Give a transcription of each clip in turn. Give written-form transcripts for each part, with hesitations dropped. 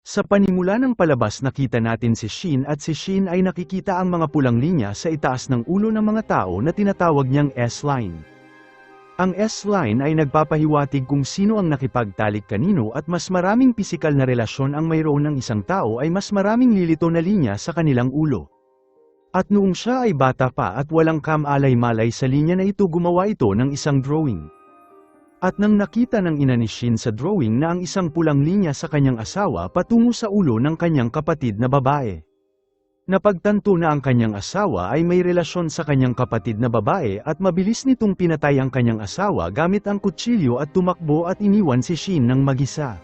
Sa panimula ng palabas nakita natin si Shin at si Shin ay nakikita ang mga pulang linya sa itaas ng ulo ng mga tao na tinatawag niyang S-line. Ang S-line ay nagpapahiwatig kung sino ang nakipagtalik kanino at mas maraming pisikal na relasyon ang mayroon ng isang tao ay mas maraming lilito na linya sa kanilang ulo. At noong siya ay bata pa at walang kamalay-malay sa linya na ito gumawa ito ng isang drawing. At nang nakita ng ina ni Shin sa drawing na ang isang pulang linya sa kanyang asawa patungo sa ulo ng kanyang kapatid na babae. Napagtanto na ang kanyang asawa ay may relasyon sa kanyang kapatid na babae at mabilis nitong pinatay ang kanyang asawa gamit ang kutsilyo at tumakbo at iniwan si Shin ng mag-isa.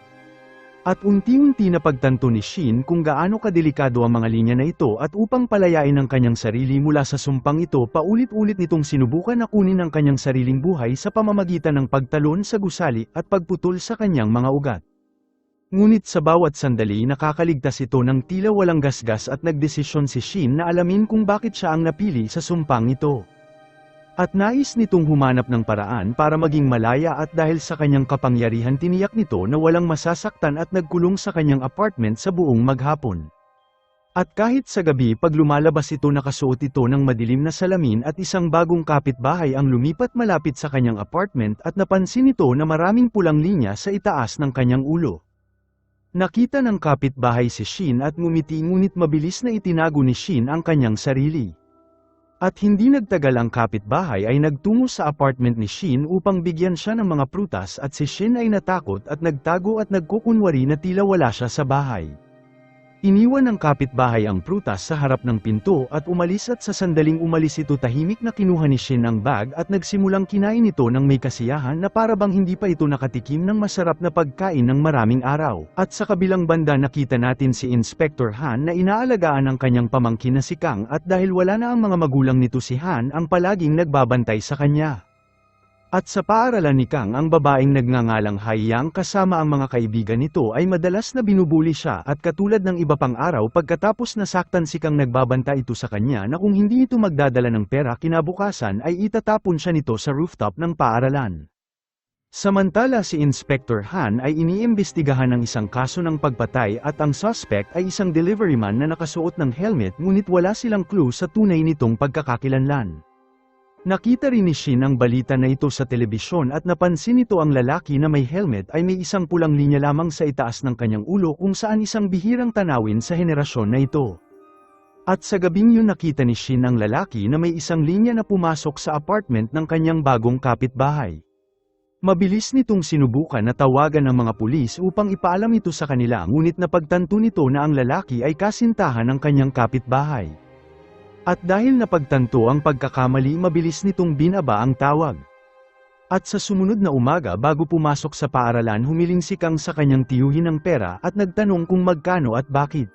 At unti-unti napagtanto ni Shin kung gaano kadelikado ang mga linya na ito at upang palayain ang kanyang sarili mula sa sumpang ito paulit-ulit nitong sinubukan na kunin ang kanyang sariling buhay sa pamamagitan ng pagtalon sa gusali at pagputol sa kanyang mga ugat. Ngunit sa bawat sandali nakakaligtas ito ng tila walang gasgas at nagdesisyon si Shin na alamin kung bakit siya ang napili sa sumpang ito. At nais nitong humanap ng paraan para maging malaya at dahil sa kanyang kapangyarihan tiniyak nito na walang masasaktan at nagkulong sa kanyang apartment sa buong maghapon. At kahit sa gabi pag lumalabas ito nakasuot ito ng madilim na salamin at isang bagong kapitbahay ang lumipat malapit sa kanyang apartment at napansin ito na maraming pulang linya sa itaas ng kanyang ulo. Nakita ng kapitbahay si Shin at ngumiti ngunit mabilis na itinago ni Shin ang kanyang sarili. At hindi nagtagal ang kapitbahay ay nagtungo sa apartment ni Shin upang bigyan siya ng mga prutas at si Shin ay natakot at nagtago at nagkukunwari na tila wala siya sa bahay. Iniwan ng kapitbahay ang prutas sa harap ng pinto at umalis at sa sandaling umalis ito tahimik na kinuha ni Shin ang bag at nagsimulang kinain ito ng may kasiyahan na para bang hindi pa ito nakatikim ng masarap na pagkain ng maraming araw. At sa kabilang banda nakita natin si Inspector Han na inaalagaan ang kanyang pamangkin na si Kang at dahil wala na ang mga magulang nito si Han ang palaging nagbabantay sa kanya. At sa paaralan ni Kang ang babaeng nagngangalang Haiyang kasama ang mga kaibigan nito ay madalas na binubuli siya at katulad ng iba pang araw pagkatapos nasaktan si Kang nagbabanta ito sa kanya na kung hindi ito magdadala ng pera kinabukasan ay itatapon siya nito sa rooftop ng paaralan. Samantala si Inspector Han ay iniimbestigahan ng isang kaso ng pagpatay at ang suspect ay isang deliveryman na nakasuot ng helmet ngunit wala silang clue sa tunay nitong pagkakakilanlan. Nakita rin ni Shin ang balita na ito sa telebisyon at napansin nito ang lalaki na may helmet ay may isang pulang linya lamang sa itaas ng kanyang ulo kung saan isang bihirang tanawin sa henerasyon na ito. At sa gabing yun nakita ni Shin ang lalaki na may isang linya na pumasok sa apartment ng kanyang bagong kapitbahay. Mabilis nitong sinubukan na tawagan ang mga pulis upang ipaalam ito sa kanila ngunit napagtanto nito na ang lalaki ay kasintahan ng kanyang kapitbahay. At dahil napagtanto ang pagkakamali mabilis nitong binaba ang tawag. At sa sumunod na umaga bago pumasok sa paaralan humiling si Kang sa kanyang tiyuhin ng pera at nagtanong kung magkano at bakit.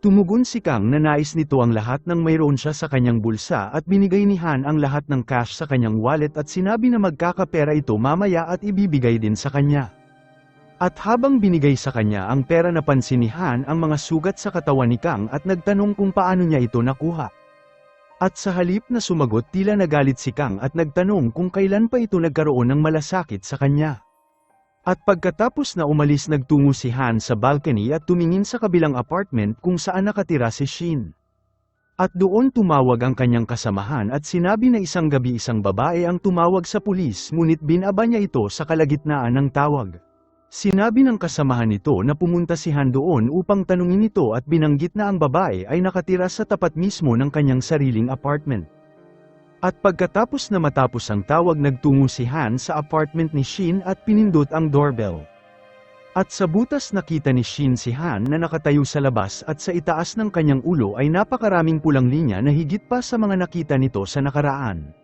Tumugon si Kang na nais nito ang lahat ng mayroon siya sa kanyang bulsa at binigay ni Han ang lahat ng cash sa kanyang wallet at sinabi na magkakapera ito mamaya at ibibigay din sa kanya. At habang binigay sa kanya ang pera napansin ni Han ang mga sugat sa katawan ni Kang at nagtanong kung paano niya ito nakuha. At sa halip na sumagot tila nagalit si Kang at nagtanong kung kailan pa ito nagkaroon ng malasakit sa kanya. At pagkatapos na umalis nagtungo si Han sa balcony at tumingin sa kabilang apartment kung saan nakatira si Shin. At doon tumawag ang kanyang kasamahan at sinabi na isang gabi isang babae ang tumawag sa pulis ngunit binaba niya ito sa kalagitnaan ng tawag. Sinabi ng kasamahan nito na pumunta si Han doon upang tanungin ito at binanggit na ang babae ay nakatira sa tapat mismo ng kanyang sariling apartment. At pagkatapos na matapos ang tawag nagtungo si Han sa apartment ni Shin at pinindot ang doorbell. At sa butas nakita ni Shin si Han na nakatayo sa labas at sa itaas ng kanyang ulo ay napakaraming pulang linya na higit pa sa mga nakita nito sa nakaraan.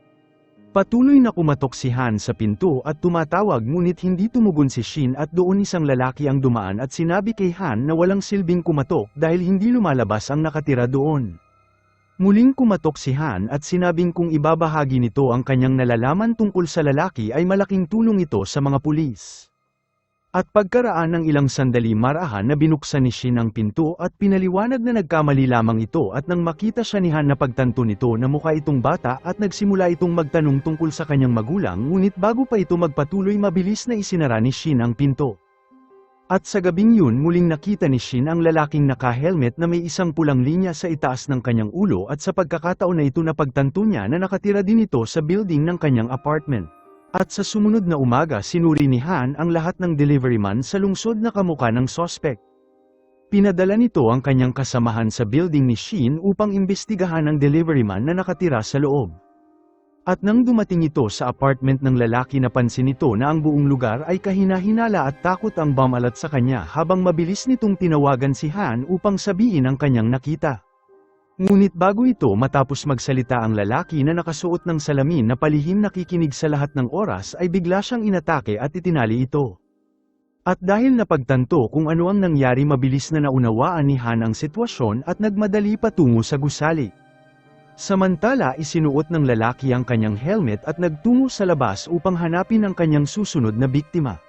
Patuloy na kumatok si Han sa pinto at tumatawag ngunit hindi tumugon si Shin at doon isang lalaki ang dumaan at sinabi kay Han na walang silbing kumatok dahil hindi lumalabas ang nakatira doon. Muling kumatok si Han at sinabing kung ibabahagi nito ang kanyang nalalaman tungkol sa lalaki ay malaking tulong ito sa mga pulis. At pagkaraan ng ilang sandali marahan na binuksan ni Shin ang pinto at pinaliwanag na nagkamali lamang ito at nang makita siya ni Han na pagtanto nito na mukha itong bata at nagsimula itong magtanong tungkol sa kanyang magulang ngunit bago pa ito magpatuloy mabilis na isinara ni Shin ang pinto. At sa gabing yun muling nakita ni Shin ang lalaking naka-helmet na may isang pulang linya sa itaas ng kanyang ulo at sa pagkakataon na ito napagtanto niya na nakatira din ito sa building ng kanyang apartment. At sa sumunod na umaga sinuri ni Han ang lahat ng deliveryman sa lungsod na kamukha ng sospek. Pinadala nito ang kanyang kasamahan sa building ni Shin upang imbestigahan ang deliveryman na nakatira sa loob. At nang dumating ito sa apartment ng lalaki napansin nito na ang buong lugar ay kahina-hinala at takot ang bumalat sa kanya habang mabilis nitong tinawagan si Han upang sabihin ang kanyang nakita. Ngunit bago ito matapos magsalita ang lalaki na nakasuot ng salamin na palihim nakikinig sa lahat ng oras ay bigla siyang inatake at itinali ito. At dahil napagtanto kung ano ang nangyari mabilis na naunawaan ni Han ang sitwasyon at nagmadali patungo sa gusali. Samantala isinuot ng lalaki ang kanyang helmet at nagtungo sa labas upang hanapin ang kanyang susunod na biktima.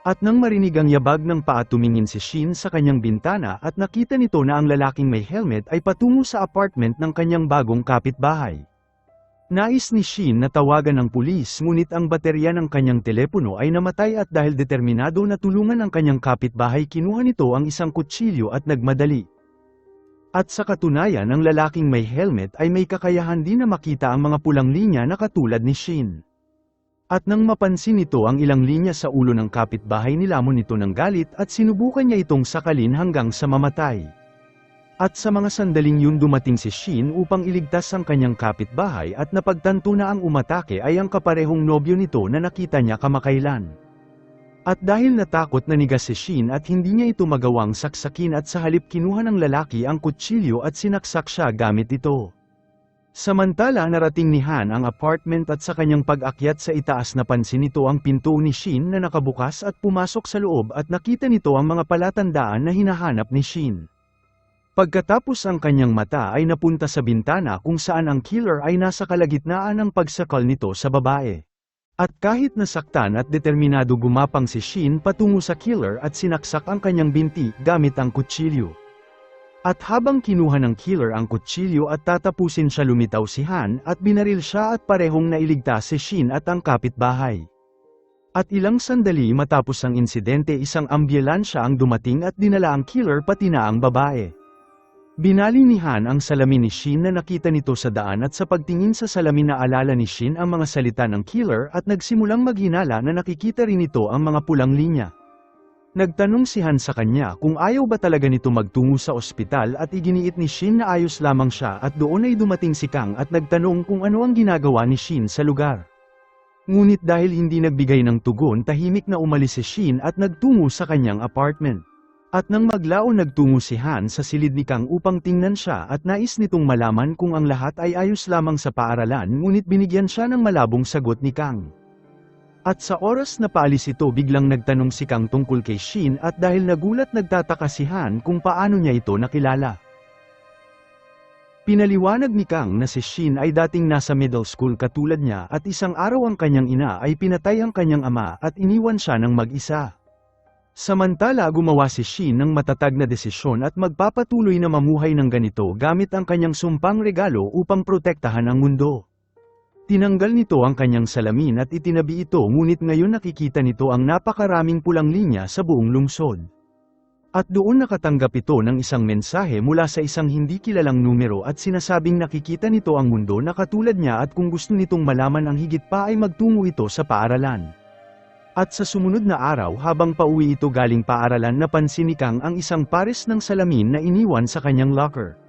At nang marinig ang yabag ng paa tumingin si Shin sa kanyang bintana at nakita nito na ang lalaking may helmet ay patungo sa apartment ng kanyang bagong kapitbahay. Nais ni Shin na tawagan ng pulis ngunit ang baterya ng kanyang telepono ay namatay at dahil determinado na tulungan ang kanyang kapitbahay kinuha nito ang isang kutsilyo at nagmadali. At sa katunayan ang lalaking may helmet ay may kakayahan din na makita ang mga pulang linya na katulad ni Shin. At nang mapansin nito ang ilang linya sa ulo ng kapitbahay nilamon nito ng galit at sinubukan niya itong sakalin hanggang sa mamatay. At sa mga sandaling yun dumating si Shin upang iligtas ang kanyang kapitbahay at napagtanto na ang umatake ay ang kaparehong nobyo nito na nakita niya kamakailan. At dahil natakot nanigas si Shin at hindi niya ito magawang saksakin at sa halip kinuha ng lalaki ang kutsilyo at sinaksak siya gamit ito. Samantala narating ni Han ang apartment at sa kanyang pag-akyat sa itaas napansin nito ang pinto ni Shin na nakabukas at pumasok sa loob at nakita nito ang mga palatandaan na hinahanap ni Shin. Pagkatapos ang kanyang mata ay napunta sa bintana kung saan ang killer ay nasa kalagitnaan ng pagsakal nito sa babae. At kahit nasaktan at determinado gumapang si Shin patungo sa killer at sinaksak ang kanyang binti gamit ang kutsilyo. At habang kinuha ng killer ang kutsilyo at tatapusin siya lumitaw si Han at binaril siya at parehong nailigtas si Shin at ang kapitbahay. At ilang sandali matapos ang insidente isang ambulansya ang dumating at dinala ang killer pati na ang babae. Binali ni Han ang salamin ni Shin na nakita nito sa daan at sa pagtingin sa salamin na alala ni Shin ang mga salita ng killer at nagsimulang maghinala na nakikita rin ito ang mga pulang linya. Nagtanong si Han sa kanya kung ayaw ba talaga nito magtungo sa ospital at iginiit ni Shin na ayos lamang siya at doon ay dumating si Kang at nagtanong kung ano ang ginagawa ni Shin sa lugar. Ngunit dahil hindi nagbigay ng tugon tahimik na umalis si Shin at nagtungo sa kanyang apartment. At nang maglaon nagtungo si Han sa silid ni Kang upang tingnan siya at nais nitong malaman kung ang lahat ay ayos lamang sa paaralan ngunit binigyan siya ng malabong sagot ni Kang. At sa oras na paalis ito biglang nagtanong si Kang tungkol kay Shin at dahil nagulat nagtataka si Han kung paano niya ito nakilala. Pinaliwanag ni Kang na si Shin ay dating nasa middle school katulad niya at isang araw ang kanyang ina ay pinatay ang kanyang ama at iniwan siya ng mag-isa. Samantala gumawa si Shin ng matatag na desisyon at magpapatuloy na mamuhay ng ganito gamit ang kanyang sumpang regalo upang protektahan ang mundo. Tinanggal nito ang kanyang salamin at itinabi ito ngunit ngayon nakikita nito ang napakaraming pulang linya sa buong lungsod. At doon nakatanggap ito ng isang mensahe mula sa isang hindi kilalang numero at sinasabing nakikita nito ang mundo na katulad niya at kung gusto nitong malaman ang higit pa ay magtungo ito sa paaralan. At sa sumunod na araw habang pauwi ito galing paaralan napansin ni Kang ang isang pares ng salamin na iniwan sa kanyang locker.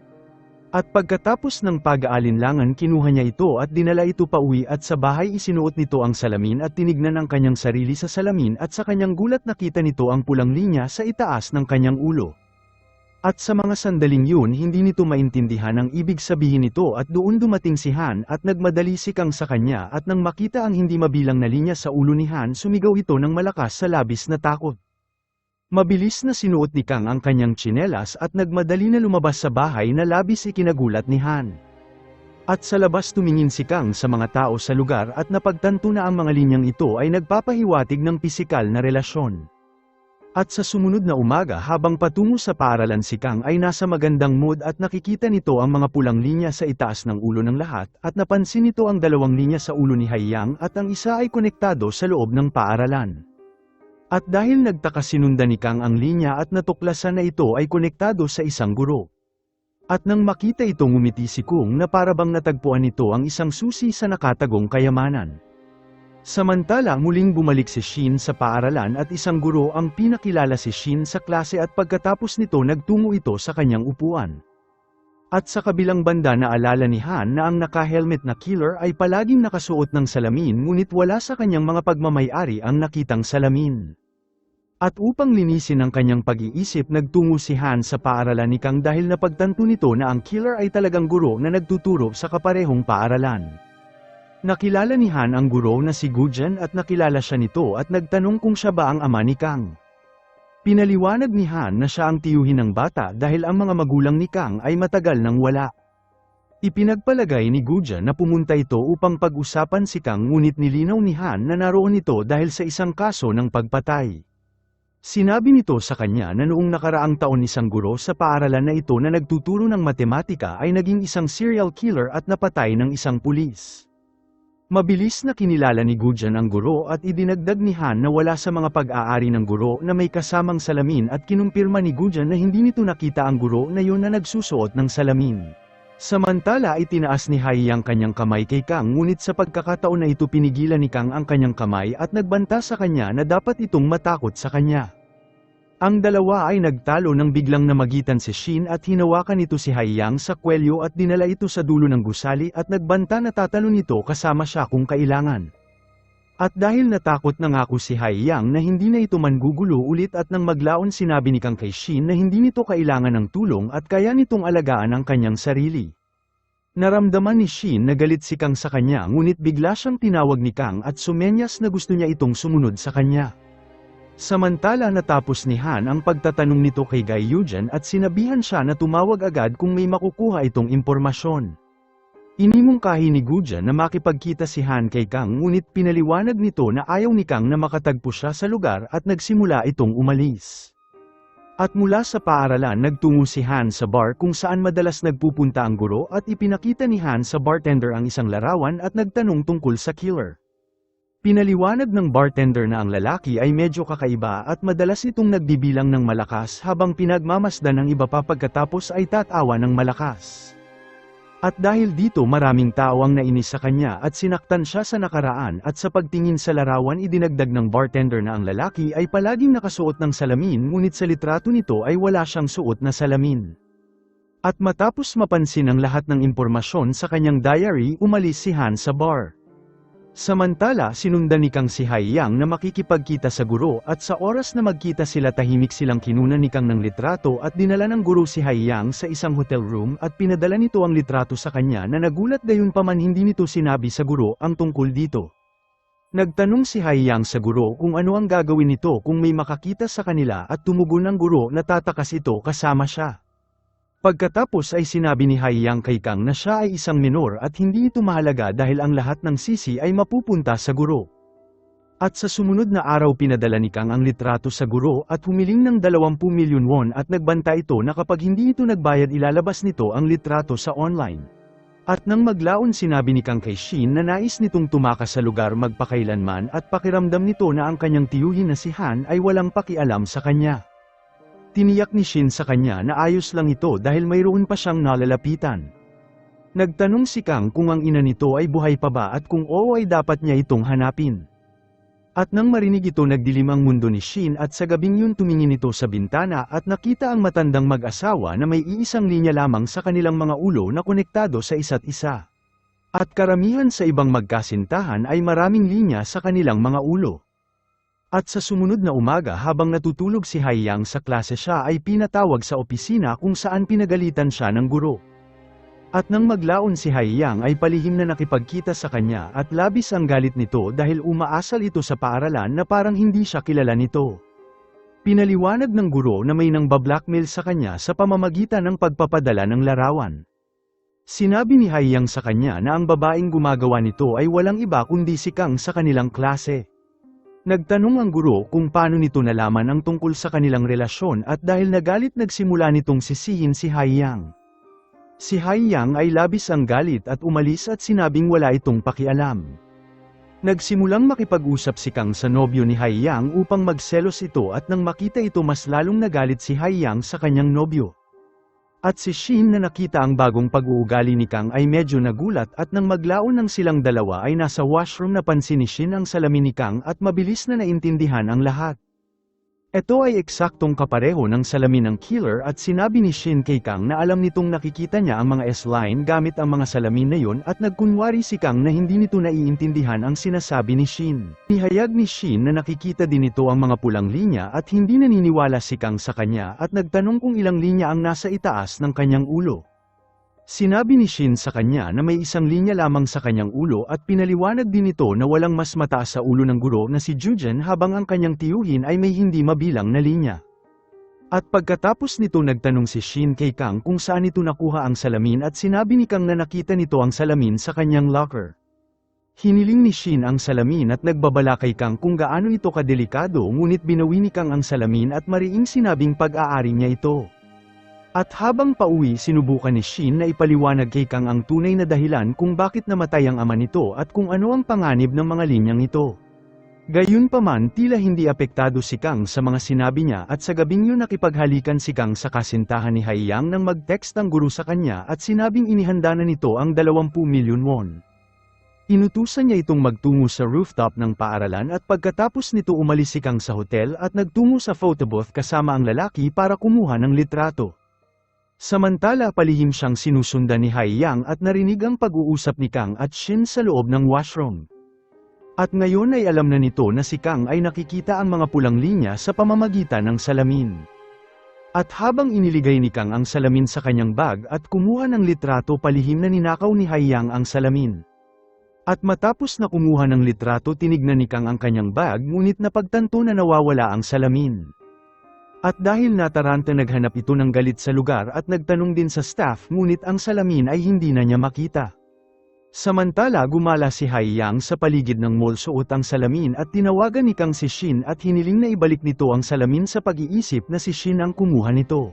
At pagkatapos ng pag-aalinlangan kinuha niya ito at dinala ito pauwi at sa bahay isinuot nito ang salamin at tinignan ang kanyang sarili sa salamin at sa kanyang gulat nakita nito ang pulang linya sa itaas ng kanyang ulo. At sa mga sandaling yun hindi nito maintindihan ang ibig sabihin nito at doon dumating si Han at nagmadali si Kang sa kanya at nang makita ang hindi mabilang na linya sa ulo ni Han sumigaw ito ng malakas sa labis na takot. Mabilis na sinuot ni Kang ang kanyang tsinelas at nagmadali na lumabas sa bahay na labis ikinagulat ni Han. At sa labas tumingin si Kang sa mga tao sa lugar at napagtanto na ang mga linyang ito ay nagpapahiwatig ng pisikal na relasyon. At sa sumunod na umaga habang patungo sa paaralan si Kang ay nasa magandang mood at nakikita nito ang mga pulang linya sa itaas ng ulo ng lahat at napansin nito ang dalawang linya sa ulo ni Haiyang at ang isa ay konektado sa loob ng paaralan. At dahil nagtaka sinundan ni Kang ang linya at natuklasan na ito ay konektado sa isang guro. At nang makita ito ngumiti si Kung na parabang natagpuan nito ang isang susi sa nakatagong kayamanan. Samantala muling bumalik si Shin sa paaralan at isang guro ang pinakilala si Shin sa klase at pagkatapos nito nagtungo ito sa kanyang upuan. At sa kabilang banda naalala ni Han na ang naka-helmet na killer ay palaging nakasuot ng salamin ngunit wala sa kanyang mga pagmamay-ari ang nakitang salamin. At upang linisin ang kanyang pag-iisip nagtungo si Han sa paaralan ni Kang dahil napagtanto nito na ang killer ay talagang guro na nagtuturo sa kaparehong paaralan. Nakilala ni Han ang guro na si Gujan at nakilala siya nito at nagtanong kung siya ba ang ama ni Kang. Pinaliwanag ni Han na siya ang tiyuhin ng bata dahil ang mga magulang ni Kang ay matagal nang wala. Ipinagpalagay ni Gujan na pumunta ito upang pag-usapan si Kang ngunit nilinaw ni Han na naroon ito dahil sa isang kaso ng pagpatay. Sinabi nito sa kanya na noong nakaraang taon isang guro sa paaralan na ito na nagtuturo ng matematika ay naging isang serial killer at napatay ng isang pulis. Mabilis na kinilala ni Gujan ang guro at idinagdag ni Han na wala sa mga pag-aari ng guro na may kasamang salamin at kinumpirma ni Gujan na hindi nito nakita ang guro na yun na nagsusuot ng salamin. Samantala itinaas ni Hai ang kanyang kamay kay Kang ngunit sa pagkakataon na ito pinigilan ni Kang ang kanyang kamay at nagbanta sa kanya na dapat itong matakot sa kanya. Ang dalawa ay nagtalo nang biglang namagitan si Shin at hinawakan nito si Hai Yang sa kwelyo at dinala ito sa dulo ng gusali at nagbanta na tatalo nito kasama siya kung kailangan. At dahil natakot na ngako si Hai Yang na hindi na ito mangugulo ulit at nang maglaon sinabi ni Kang kay Shin na hindi nito kailangan ng tulong at kaya nitong alagaan ang kanyang sarili. Naramdaman ni Shin na galit si Kang sa kanya ngunit bigla siyang tinawag ni Kang at sumenyas na gusto niya itong sumunod sa kanya. Samantala natapos ni Han ang pagtatanong nito kay Gai Yujan at sinabihan siya na tumawag agad kung may makukuha itong impormasyon. Inimungkahi ni Gujan na makipagkita si Han kay Kang ngunit pinaliwanag nito na ayaw ni Kang na makatagpo siya sa lugar at nagsimula itong umalis. At mula sa paaralan nagtungo si Han sa bar kung saan madalas nagpupunta ang guro at ipinakita ni Han sa bartender ang isang larawan at nagtanong tungkol sa killer. Pinaliwanag ng bartender na ang lalaki ay medyo kakaiba at madalas itong nagbibilang ng malakas habang pinagmamasdan ng iba pa pagkatapos ay tatawa ng malakas. At dahil dito maraming tao ang nainis sa kanya at sinaktan siya sa nakaraan at sa pagtingin sa larawan idinagdag ng bartender na ang lalaki ay palaging nakasuot ng salamin ngunit sa litrato nito ay wala siyang suot na salamin. At matapos mapansin ang lahat ng impormasyon sa kanyang diary umalis si Han sa bar. Samantala sinundan ni Kang si Hai Yang na makikipagkita sa guro at sa oras na magkita sila tahimik silang kinunan ni Kang ng litrato at dinala ng guro si Hai Yang sa isang hotel room at pinadala nito ang litrato sa kanya na nagulat gayunpaman hindi nito sinabi sa guro ang tungkol dito. Nagtanong si Hai Yang sa guro kung ano ang gagawin nito kung may makakita sa kanila at tumugon ng guro na tatakas ito kasama siya. Pagkatapos ay sinabi ni Hai Yang kay Kang na siya ay isang minor at hindi ito mahalaga dahil ang lahat ng sisi ay mapupunta sa guro. At sa sumunod na araw pinadala ni Kang ang litrato sa guro at humiling ng 20 milyon won at nagbanta ito na kapag hindi ito nagbayad ilalabas nito ang litrato sa online. At nang maglaon sinabi ni Kang kay Shin na nais nitong tumakas sa lugar magpakailanman at pakiramdam nito na ang kanyang tiyuhin na si Han ay walang pakialam sa kanya. Tiniyak ni Shin sa kanya na ayos lang ito dahil mayroon pa siyang nalalapitan. Nagtanong si Kang kung ang ina nito ay buhay pa ba at kung oo ay dapat niya itong hanapin. At nang marinig ito nagdilim ang mundo ni Shin at sa gabing yun tumingin ito sa bintana at nakita ang matandang mag-asawa na may iisang linya lamang sa kanilang mga ulo na konektado sa isa't isa. At karamihan sa ibang magkasintahan ay maraming linya sa kanilang mga ulo. At sa sumunod na umaga habang natutulog si Hai Yang sa klase siya ay pinatawag sa opisina kung saan pinagalitan siya ng guro. At nang maglaon si Hai Yang ay palihim na nakipagkita sa kanya at labis ang galit nito dahil umaasal ito sa paaralan na parang hindi siya kilala nito. Pinaliwanag ng guro na may nang bablackmail sa kanya sa pamamagitan ng pagpapadala ng larawan. Sinabi ni Hai Yang sa kanya na ang babaeng gumagawa nito ay walang iba kundi si Kang sa kanilang klase. Nagtanong ang guro kung paano nito nalaman ang tungkol sa kanilang relasyon at dahil nagalit nagsimula nitong sisihin si Hai Yang. Si Hai Yang ay labis ang galit at umalis at sinabing wala itong pakialam. Nagsimulang makipag-usap si Kang sa nobyo ni Haiyang upang magselos ito at nang makita ito mas lalong nagalit si Haiyang sa kanyang nobyo. At si Shin na nakita ang bagong pag-uugali ni Kang ay medyo nagulat at nang maglaon ng silang dalawa ay nasa washroom napansin ni Shin ang salamin ni Kang at mabilis na naintindihan ang lahat. Ito ay eksaktong kapareho ng salamin ng killer at sinabi ni Shin kay Kang na alam nitong nakikita niya ang mga S-line gamit ang mga salamin na yun at nagkunwari si Kang na hindi nito naiintindihan ang sinasabi ni Shin. Nihayag ni Shin na nakikita din ito ang mga pulang linya at hindi naniniwala si Kang sa kanya at nagtanong kung ilang linya ang nasa itaas ng kanyang ulo. Sinabi ni Shin sa kanya na may isang linya lamang sa kanyang ulo at pinaliwanag din ito na walang mas mataas sa ulo ng guro na si Jujin habang ang kanyang tiyuhin ay may hindi mabilang na linya. At pagkatapos nito nagtanong si Shin kay Kang kung saan ito nakuha ang salamin at sinabi ni Kang na nakita nito ang salamin sa kanyang locker. Hiniling ni Shin ang salamin at nagbabala kay Kang kung gaano ito kadelikado ngunit binawi ni Kang ang salamin at mariing sinabing pag-aari niya ito. At habang pauwi sinubukan ni Shin na ipaliwanag kay Kang ang tunay na dahilan kung bakit namatay ang ama nito at kung ano ang panganib ng mga linyang ito. Gayunpaman tila hindi apektado si Kang sa mga sinabi niya at sa gabing yun nakipaghalikan si Kang sa kasintahan ni Haiyang nang mag-text ang guro sa kanya at sinabing inihanda na nito ang 20 milyon won. Inutusan niya itong magtungo sa rooftop ng paaralan at pagkatapos nito umalis si Kang sa hotel at nagtungo sa photobooth kasama ang lalaki para kumuha ng litrato. Samantala palihim siyang sinusundan ni Haiyang at narinig ang pag-uusap ni Kang at Shin sa loob ng washroom. At ngayon ay alam na nito na si Kang ay nakikita ang mga pulang linya sa pamamagitan ng salamin. At habang iniligay ni Kang ang salamin sa kanyang bag at kumuha ng litrato palihim na ninakaw ni Haiyang ang salamin. At matapos na kumuha ng litrato tinignan ni Kang ang kanyang bag ngunit napagtanto na nawawala ang salamin. At dahil nataranta naghanap ito ng galit sa lugar at nagtanong din sa staff ngunit ang salamin ay hindi na niya makita. Samantala gumala si Haiyang sa paligid ng mall suot ang salamin at tinawagan ni Kang si Shin at hiniling na ibalik nito ang salamin sa pag-iisip na si Shin ang kumuha nito.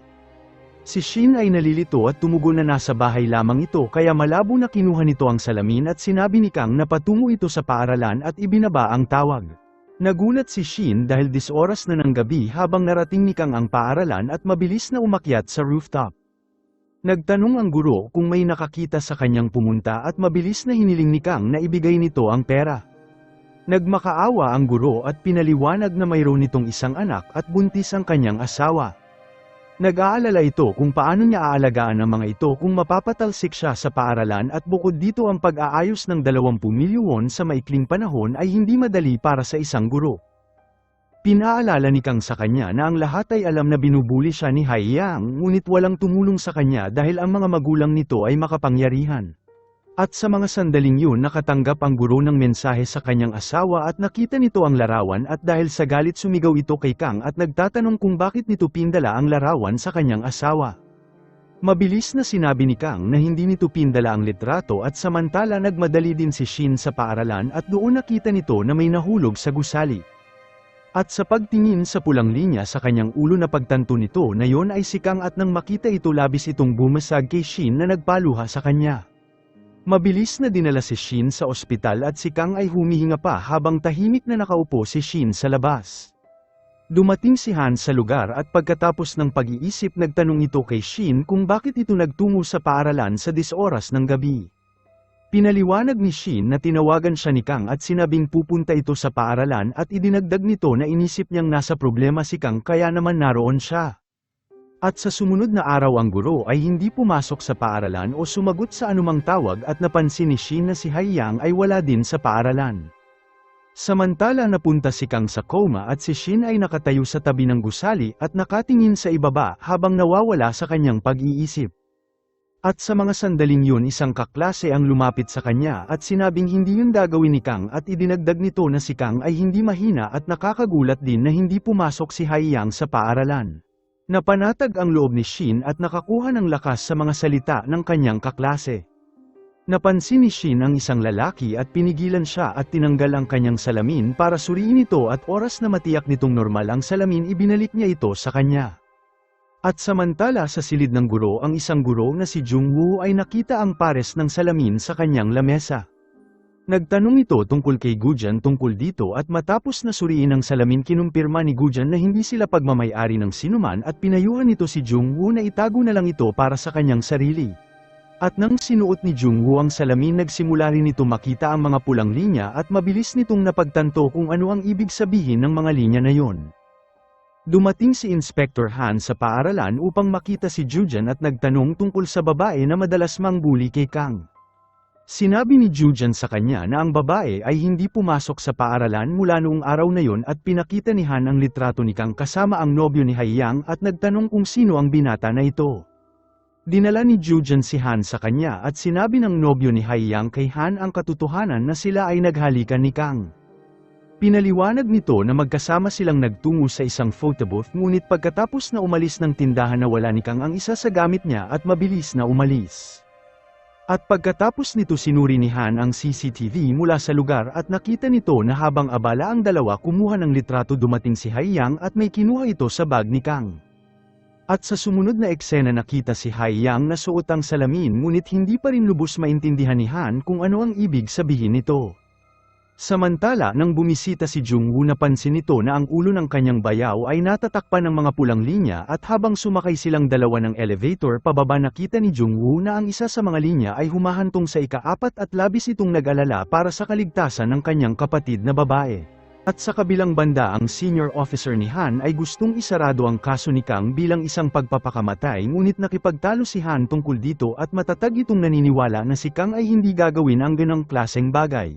Si Shin ay nalilito at tumugon na nasa bahay lamang ito kaya malabo na kinuha nito ang salamin at sinabi ni Kang na patungo ito sa paaralan at ibinaba ang tawag. Nagulat si Shin dahil 10 oras na ng gabi habang narating ni Kang ang paaralan at mabilis na umakyat sa rooftop. Nagtanong ang guro kung may nakakita sa kanyang pumunta at mabilis na hiniling ni Kang na ibigay nito ang pera. Nagmakaawa ang guro at pinaliwanag na mayroon nitong isang anak at buntis ang kanyang asawa. Nag-aalala ito kung paano niya aalagaan ang mga ito kung mapapatalsik siya sa paaralan at bukod dito ang pag-aayos ng 20 milyon sa maikling panahon ay hindi madali para sa isang guro. Pinaalala ni Kang sa kanya na ang lahat ay alam na binubuli siya ni Haiyang ngunit walang tumulong sa kanya dahil ang mga magulang nito ay makapangyarihan. At sa mga sandaling yun nakatanggap ang guro ng mensahe sa kanyang asawa at nakita nito ang larawan at dahil sa galit sumigaw ito kay Kang at nagtatanong kung bakit nito pindala ang larawan sa kanyang asawa. Mabilis na sinabi ni Kang na hindi nito pindala ang litrato at samantala nagmadali din si Shin sa paaralan at doon nakita nito na may nahulog sa gusali. At sa pagtingin sa pulang linya sa kanyang ulo na pagtanto nito na yon ay si Kang at nang makita ito labis itong bumasag kay Shin na nagpaluha sa kanya. Mabilis na dinala si Shin sa ospital at si Kang ay humihinga pa habang tahimik na nakaupo si Shin sa labas. Dumating si Han sa lugar at pagkatapos ng pag-iisip nagtanong ito kay Shin kung bakit ito nagtungo sa paaralan sa 10 oras ng gabi. Pinaliwanag ni Shin na tinawagan siya ni Kang at sinabing pupunta ito sa paaralan at idinagdag nito na inisip niyang nasa problema si Kang kaya naman naroon siya. At sa sumunod na araw ang guro ay hindi pumasok sa paaralan o sumagot sa anumang tawag at napansin ni Shin na si Haiyang ay wala din sa paaralan. Samantala napunta si Kang sa coma at si Shin ay nakatayo sa tabi ng gusali at nakatingin sa ibaba habang nawawala sa kanyang pag-iisip. At sa mga sandaling yun isang kaklase ang lumapit sa kanya at sinabing hindi yun gagawin ni Kang at idinagdag nito na si Kang ay hindi mahina at nakakagulat din na hindi pumasok si Haiyang sa paaralan. Napanatag ang loob ni Shin at nakakuha ng lakas sa mga salita ng kanyang kaklase. Napansin ni Shin ang isang lalaki at pinigilan siya at tinanggal ang kanyang salamin para suriin ito at oras na matiyak nitong normal ang salamin ibinalik niya ito sa kanya. At samantala sa silid ng guro ang isang guro na si Jung Woo ay nakita ang pares ng salamin sa kanyang lamesa. Nagtanong ito tungkol kay Gujan tungkol dito at matapos na suriin ang salamin kinumpirma ni Gujan na hindi sila pagmamayari ng sinuman at pinayuhan nito si Jungwoo na itago na lang ito para sa kanyang sarili. At nang sinuot ni Jungwoo ang salamin nagsimula rin ito makita ang mga pulang linya at mabilis nitong napagtanto kung ano ang ibig sabihin ng mga linya na yon. Dumating si Inspector Han sa paaralan upang makita si Jujan at nagtanong tungkol sa babae na madalas mangbuli kay Kang. Sinabi ni Jujan sa kanya na ang babae ay hindi pumasok sa paaralan mula noong araw na yon at pinakita ni Han ang litrato ni Kang kasama ang nobyo ni Haiyang at nagtanong kung sino ang binata na ito. Dinala ni Jujan si Han sa kanya at sinabi ng nobyo ni Haiyang kay Han ang katotohanan na sila ay naghalikan ni Kang. Pinaliwanag nito na magkasama silang nagtungo sa isang photobooth ngunit pagkatapos na umalis ng tindahan nawala ni Kang ang isa sa gamit niya at mabilis na umalis. At pagkatapos nito sinuri ni Han ang CCTV mula sa lugar at nakita nito na habang abala ang dalawa kumuha ng litrato dumating si Haiyang at may kinuha ito sa bag ni Kang. At sa sumunod na eksena nakita si Haiyang na suot ang salamin ngunit hindi pa rin lubos maintindihan ni Han kung ano ang ibig sabihin nito. Samantala nang bumisita si Jungwoo napansin nito na ang ulo ng kanyang bayaw ay natatakpan ng mga pulang linya at habang sumakay silang dalawa ng elevator pababa nakita ni Jungwoo na ang isa sa mga linya ay humahantong sa ika-4 at labis itong nag-alala para sa kaligtasan ng kanyang kapatid na babae. At sa kabilang banda ang senior officer ni Han ay gustong isarado ang kaso ni Kang bilang isang pagpapakamatay ngunit nakipagtalo si Han tungkol dito at matatag itong naniniwala na si Kang ay hindi gagawin ang ganong klaseng bagay.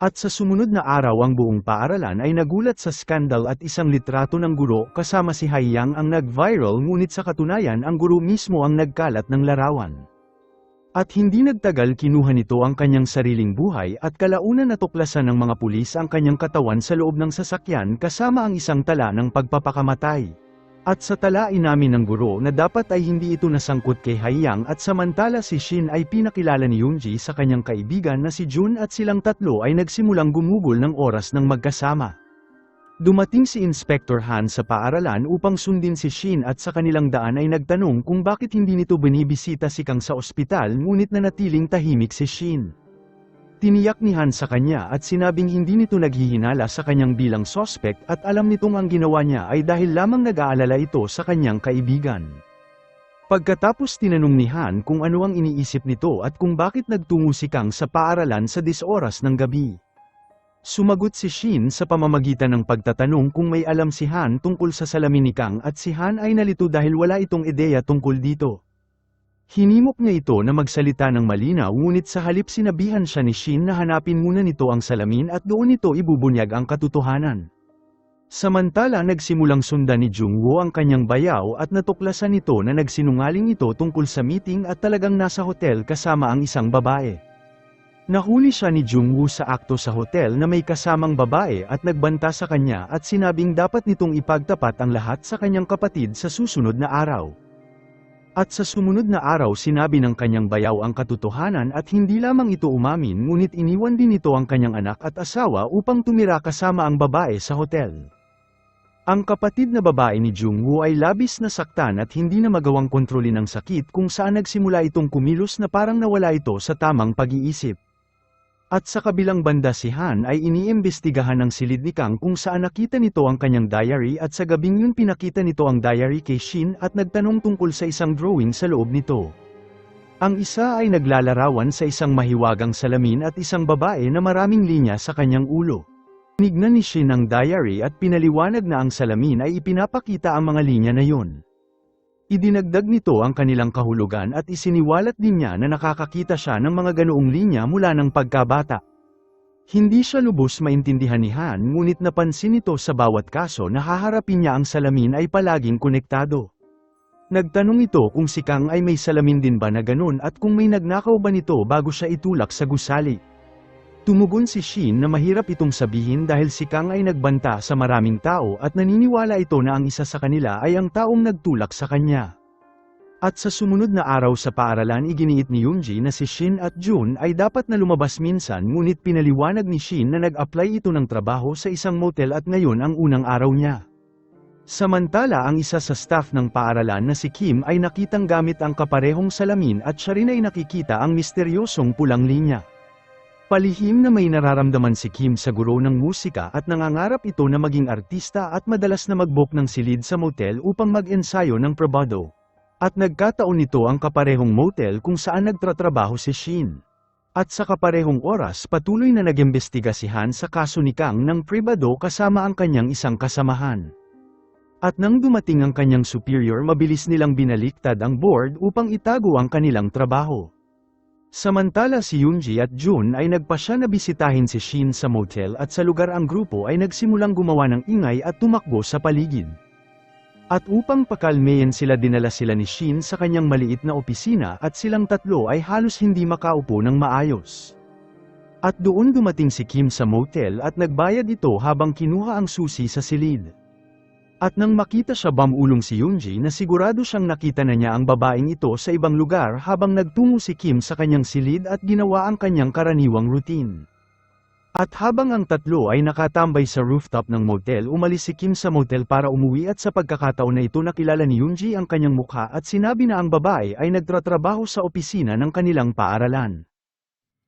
At sa sumunod na araw ang buong paaralan ay nagulat sa skandal at isang litrato ng guro kasama si Haiyang ang nag-viral ngunit sa katunayan ang guro mismo ang nagkalat ng larawan. At hindi nagtagal kinuha nito ang kanyang sariling buhay at kalaunan natuklasan ng mga pulis ang kanyang katawan sa loob ng sasakyan kasama ang isang tala ng pagpapakamatay. At sa tala inamin ng guro na dapat ay hindi ito nasangkot kay Haiyang at samantala si Shin ay pinakilala ni Yoonji sa kanyang kaibigan na si Jun at silang tatlo ay nagsimulang gumugol ng oras ng magkasama. Dumating si Inspector Han sa paaralan upang sundin si Shin at sa kanilang daan ay nagtanong kung bakit hindi nito binibisita si Kang sa ospital ngunit nanatiling tahimik si Shin. Tiniyak ni Han sa kanya at sinabing hindi nito naghihinala sa kanyang bilang suspect at alam nitong ang ginawa niya ay dahil lamang nag-aalala ito sa kanyang kaibigan. Pagkatapos tinanong ni Han kung ano ang iniisip nito at kung bakit nagtungo si Kang sa paaralan sa 10 oras ng gabi. Sumagot si Shin sa pamamagitan ng pagtatanong kung may alam si Han tungkol sa salamin ni Kang at si Han ay nalito dahil wala itong ideya tungkol dito. Hinimok niya ito na magsalita ng malinaw ngunit sa halip sinabihan siya ni Shin na hanapin muna nito ang salamin at doon nito ibubunyag ang katotohanan. Samantala nagsimulang sundan ni Jungwoo ang kanyang bayaw at natuklasan nito na nagsinungaling ito tungkol sa meeting at talagang nasa hotel kasama ang isang babae. Nahuli siya ni Jungwoo sa akto sa hotel na may kasamang babae at nagbanta sa kanya at sinabing dapat nitong ipagtapat ang lahat sa kanyang kapatid sa susunod na araw. At sa sumunod na araw sinabi ng kanyang bayaw ang katotohanan at hindi lamang ito umamin ngunit iniwan din ito ang kanyang anak at asawa upang tumira kasama ang babae sa hotel. Ang kapatid na babae ni Jungwoo ay labis na saktan at hindi na magawang kontrolin ang sakit kung saan nagsimula itong kumilos na parang nawala ito sa tamang pag-iisip. At sa kabilang banda si Han ay iniimbestigahan ng silid ni Kang kung saan nakita nito ang kanyang diary at sa gabing yun pinakita nito ang diary kay Shin at nagtanong tungkol sa isang drawing sa loob nito. Ang isa ay naglalarawan sa isang mahiwagang salamin at isang babae na maraming linya sa kanyang ulo. Tinignan ni Shin ang diary at pinaliwanag na ang salamin ay ipinapakita ang mga linya na yun. Idinagdag nito ang kanilang kahulugan at isiniwalat din niya na nakakakita siya ng mga ganoong linya mula ng pagkabata. Hindi siya lubos maintindihan ni Han ngunit napansin nito sa bawat kaso na haharapin niya ang salamin ay palaging konektado. Nagtanong ito kung si Kang ay may salamin din ba na ganon at kung may nagnakaw ba nito bago siya itulak sa gusali. Tumugon si Shin na mahirap itong sabihin dahil si Kang ay nagbanta sa maraming tao at naniniwala ito na ang isa sa kanila ay ang taong nagtulak sa kanya. At sa sumunod na araw sa paaralan iginiit ni Yoonji na si Shin at Jun ay dapat na lumabas minsan ngunit pinaliwanag ni Shin na nag-apply ito ng trabaho sa isang motel at ngayon ang unang araw niya. Samantala ang isa sa staff ng paaralan na si Kim ay nakitang gamit ang kaparehong salamin at siya rin ay nakikita ang misteryosong pulang linya. Palihim na may nararamdaman si Kim sa guro ng musika at nangangarap ito na maging artista at madalas na mag-book ng silid sa motel upang mag-ensayo ng probado. At nagkataon nito ang kaparehong motel kung saan nagtratrabaho si Shin. At sa kaparehong oras patuloy na nag-imbestiga si Han sa kaso ni Kang ng pribado kasama ang kanyang isang kasamahan. At nang dumating ang kanyang superior mabilis nilang binaliktad ang board upang itago ang kanilang trabaho. Samantala si Yoonji at Jun ay nagpasya na bisitahin si Shin sa motel at sa lugar ang grupo ay nagsimulang gumawa ng ingay at tumakbo sa paligid. At upang pakalmehin sila dinala sila ni Shin sa kanyang maliit na opisina at silang tatlo ay halos hindi makaupo ng maayos. At doon dumating si Kim sa motel at nagbayad ito habang kinuha ang susi sa silid. At nang makita siya bamulong si Yoonji na sigurado siyang nakita na niya ang babaeng ito sa ibang lugar habang nagtungo si Kim sa kanyang silid at ginawa ang kanyang karaniwang routine. At habang ang tatlo ay nakatambay sa rooftop ng motel umalis si Kim sa motel para umuwi at sa pagkakataon na ito nakilala ni Yoonji ang kanyang mukha at sinabi na ang babae ay nagtatrabaho sa opisina ng kanilang paaralan.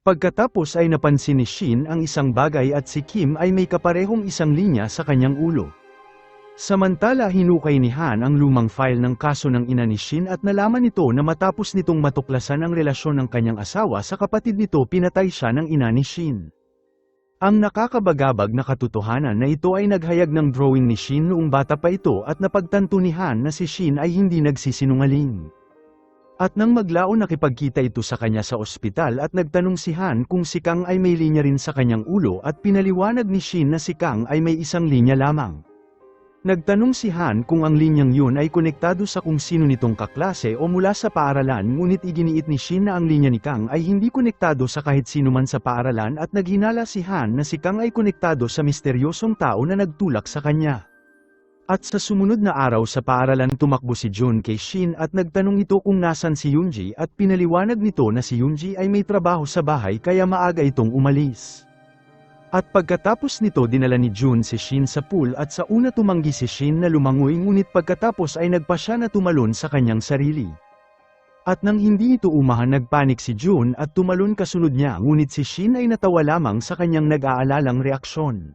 Pagkatapos ay napansin ni Shin ang isang bagay at si Kim ay may kaparehong isang linya sa kanyang ulo. Samantala hinukay ni Han ang lumang file ng kaso ng ina ni Shin at nalaman nito na matapos nitong matuklasan ang relasyon ng kanyang asawa sa kapatid nito pinatay siya ng ina ni Shin. Ang nakakabagabag na katotohanan na ito ay naghayag ng drawing ni Shin noong bata pa ito at napagtanto ni Han na si Shin ay hindi nagsisinungaling. At nang maglaon nakipagkita ito sa kanya sa ospital at nagtanong si Han kung si Kang ay may linya rin sa kanyang ulo at pinaliwanag ni Shin na si Kang ay may isang linya lamang. Nagtanong si Han kung ang linyang yun ay konektado sa kung sino nitong kaklase o mula sa paaralan ngunit iginiit ni Shin na ang linya ni Kang ay hindi konektado sa kahit sino man sa paaralan at naghinala si Han na si Kang ay konektado sa misteryosong tao na nagtulak sa kanya. At sa sumunod na araw sa paaralan tumakbo si Jun kay Shin at nagtanong ito kung nasan si Yoonji at pinaliwanag nito na si Yoonji ay may trabaho sa bahay kaya maaga itong umalis. At pagkatapos nito dinala ni Jun si Shin sa pool at sa una tumanggi si Shin na lumangoy ngunit pagkatapos ay nagpasya na tumalon sa kanyang sarili. At nang hindi ito umahan nagpanik si Jun at tumalon kasunod niya ngunit si Shin ay natawa lamang sa kanyang nag-aalalang reaksyon.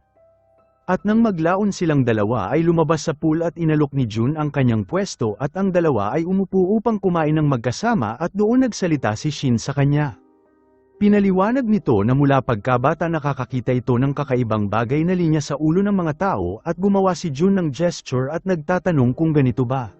At nang maglaon silang dalawa ay lumabas sa pool at inalok ni Jun ang kanyang pwesto at ang dalawa ay umupo upang kumain ng magkasama at doon nagsalita si Shin sa kanya. Pinaliwanag nito na mula pagkabata nakakakita ito ng kakaibang bagay na linya sa ulo ng mga tao at gumawa si Jun ng gesture at nagtatanong kung ganito ba.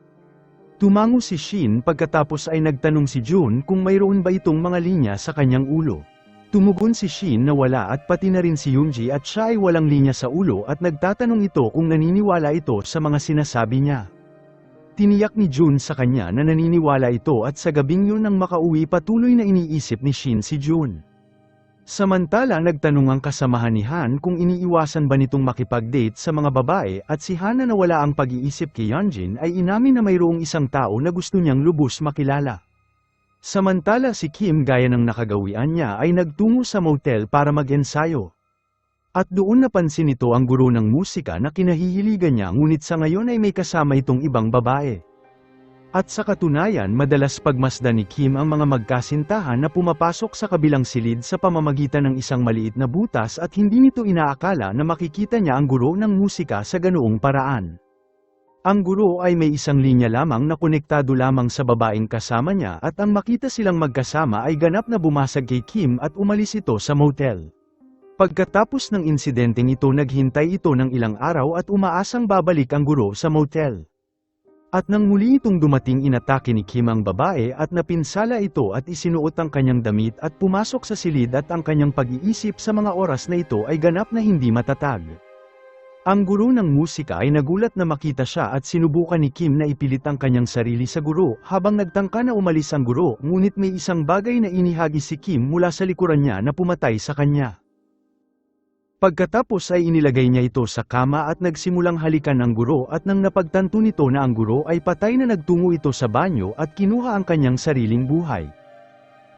Tumango si Shin pagkatapos ay nagtanong si Jun kung mayroon ba itong mga linya sa kanyang ulo. Tumugon si Shin na wala at pati na rin si Yoonji at siya ay walang linya sa ulo at nagtatanong ito kung naniniwala ito sa mga sinasabi niya. Tiniyak ni Jun sa kanya na naniniwala ito at sa gabing yun nang makauwi patuloy na iniisip ni Shin si Jun. Samantala nagtanong ang kasamahan ni Han kung iniiwasan ba nitong makipag-date sa mga babae at si Han na nawala ang pag-iisip kay Yeonjin ay inamin na mayroong isang tao na gusto niyang lubos makilala. Samantala si Kim gaya ng nakagawian niya ay nagtungo sa motel para mag-ensayo. At doon napansin nito ang guro ng musika na kinahihiligan niya ngunit sa ngayon ay may kasama itong ibang babae. At sa katunayan madalas pagmasdan ni Kim ang mga magkasintahan na pumapasok sa kabilang silid sa pamamagitan ng isang maliit na butas at hindi nito inaakala na makikita niya ang guro ng musika sa ganoong paraan. Ang guro ay may isang linya lamang na konektado lamang sa babaeng kasama niya at ang makita silang magkasama ay ganap na bumasag kay Kim at umalis ito sa motel. Pagkatapos ng insidenteng ito naghintay ito ng ilang araw at umaasang babalik ang guro sa motel. At nang muli itong dumating inatake ni Kim ang babae at napinsala ito at isinuot ang kanyang damit at pumasok sa silid at ang kanyang pag-iisip sa mga oras na ito ay ganap na hindi matatag. Ang guro ng musika ay nagulat na makita siya at sinubukan ni Kim na ipilit ang kanyang sarili sa guro habang nagtangka na umalis ang guro ngunit may isang bagay na inihagis si Kim mula sa likuran niya na pumatay sa kanya. Pagkatapos ay inilagay niya ito sa kama at nagsimulang halikan ang guro at nang napagtanto nito na ang guro ay patay na nagtungo ito sa banyo at kinuha ang kanyang sariling buhay.